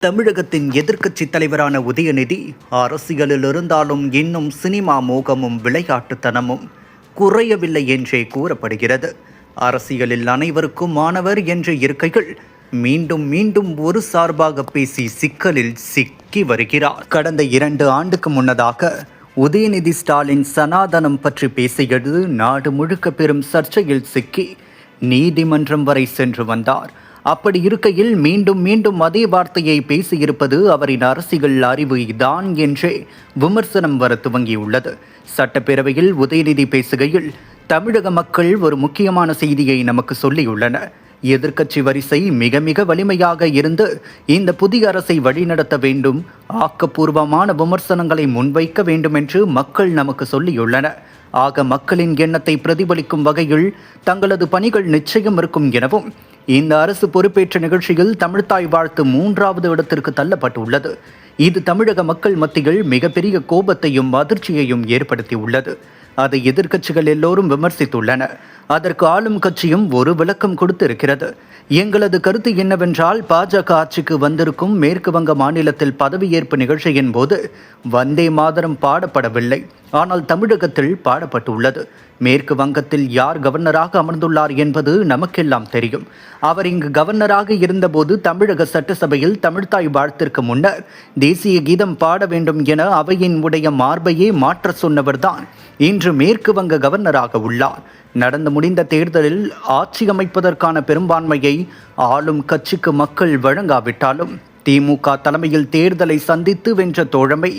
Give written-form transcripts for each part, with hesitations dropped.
தமிழகத்தின் எதிர்க்கட்சி தலைவரான உதயநிதி அரசியலில் இருந்தாலும் இன்னும் சினிமா மோகமும் விளையாட்டுத்தனமும் குறையவில்லை என்றே கூறப்படுகிறது. அரசியலில் அனைவருக்கும் மாணவர் என்ற இருக்கைகள் மீண்டும் மீண்டும் ஒரு சார்பாக பேசி சிக்கலில் சிக்கி வருகிறார். கடந்த 2 ஆண்டுக்கு முன்னதாக உதயநிதி ஸ்டாலின் சனாதனம் பற்றி பேசியது நாடு முழுக்க பெரும் சர்ச்சையில் சிக்கி நீதிமன்றம் வரை சென்று வந்தார். அப்படி இருக்கையில் மீண்டும் மீண்டும் அதே வார்த்தையை பேசியிருப்பது அவரின் அரசியல் அறிவு தான் என்றே விமர்சனம் வர துவங்கியுள்ளது. சட்டப்பேரவையில் உதயநிதி பேசுகையில் தமிழக மக்கள் ஒரு முக்கியமான செய்தியை நமக்கு சொல்லியுள்ளனர். எதிர்க்கட்சி வரிசை மிக மிக வலிமையாக இருந்து இந்த புதிய அரசை வழிநடத்த வேண்டும், ஆக்கப்பூர்வமான விமர்சனங்களை முன்வைக்க வேண்டும் என்று மக்கள் நமக்கு சொல்லியுள்ளனர். ஆக மக்களின் எண்ணத்தை பிரதிபலிக்கும் வகையில் தங்களது பணிகள் நிச்சயம் இருக்கும் எனவும் இந்த அரசு பொறுப்பேற்ற நிகழ்ச்சியில் தமிழ்த்தாய் வாழ்த்து 3வது இடத்திற்கு தள்ளப்பட்டுள்ளது. இது தமிழக மக்கள் மத்தியில் மிகப்பெரிய கோபத்தையும் அதிர்ச்சியையும் ஏற்படுத்தியுள்ளது. அதை எதிர்க்கட்சிகள் எல்லோரும் விமர்சித்துள்ளனர். அதற்கு ஆளும் கட்சியும் ஒரு விளக்கம் கொடுத்திருக்கிறது. எங்களது கருத்து என்னவென்றால், பாஜக ஆட்சிக்கு வந்திருக்கும் மேற்கு வங்க மாநிலத்தில் பதவியேற்பு நிகழ்ச்சியின் போது வந்தே மாதரம் பாடப்படவில்லை, ஆனால் தமிழகத்தில் பாடப்பட்டுள்ளது. மேற்கு வங்கத்தில் யார் கவர்னராக அமர்ந்துள்ளார் என்பது நமக்கெல்லாம் தெரியும். அவர் இங்கு கவர்னராக இருந்தபோது தமிழக சட்டசபையில் தமிழ்த்தாய் வாழ்த்திற்கு முன்னர் தேசிய கீதம் பாட வேண்டும் என அவையின் உடைய மார்பையே மாற்ற சொன்னவர்தான் இன்று மேற்கு வங்க கவர்னராக உள்ளார். நடந்து முடிந்த தேர்தலில் ஆட்சி அமைப்பதற்கான பெரும்பான்மையை ஆளும் கட்சிக்கு மக்கள் வழங்காவிட்டாலும் திமுக தலைமையில் தேர்தலை சந்தித்து வென்ற தோழமை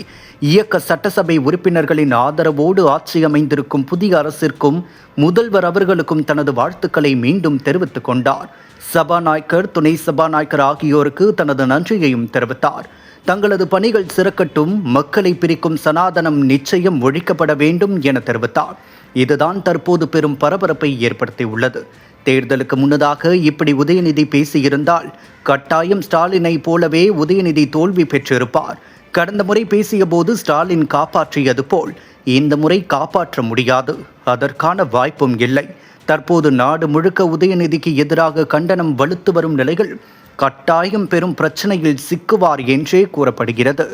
இயக்க சட்டசபை உறுப்பினர்களின் ஆதரவோடு ஆட்சி அமைந்திருக்கும் புதிய அரசிற்கும் முதல்வர் அவர்களுக்கும் தனது வாழ்த்துக்களை மீண்டும் தெரிவித்துக் கொண்டார். சபாநாயகர், துணை சபாநாயகர் ஆகியோருக்கு தனது நன்றியையும் தெரிவித்தார். தங்களது பணிகள் சிறக்கட்டும், மக்களை பிரிக்கும் சனாதனம் நிச்சயம் ஒழிக்கப்பட வேண்டும் என தெரிவித்தார். இதுதான் தற்போது பெரும் பரபரப்பை ஏற்படுத்தியுள்ளது. தேர்தலுக்கு முன்னதாக இப்படி உதயநிதி பேசியிருந்தால் கட்டாயம் ஸ்டாலினை போலவே உதயநிதி தோல்வி பெற்றிருப்பார். கடந்த முறை பேசிய போது ஸ்டாலின் காப்பாற்றியது போல் இந்த முறை காப்பாற்ற முடியாது, அதற்கான வாய்ப்பும் இல்லை. தற்போது நாடு முழுக்க உதயநிதிக்கு எதிராக கண்டனம் வலுத்து வரும் நிலையில் கட்டாயம் பெரும் பிரச்சனையில் சிக்குவார் என்றே கூறப்படுகிறது.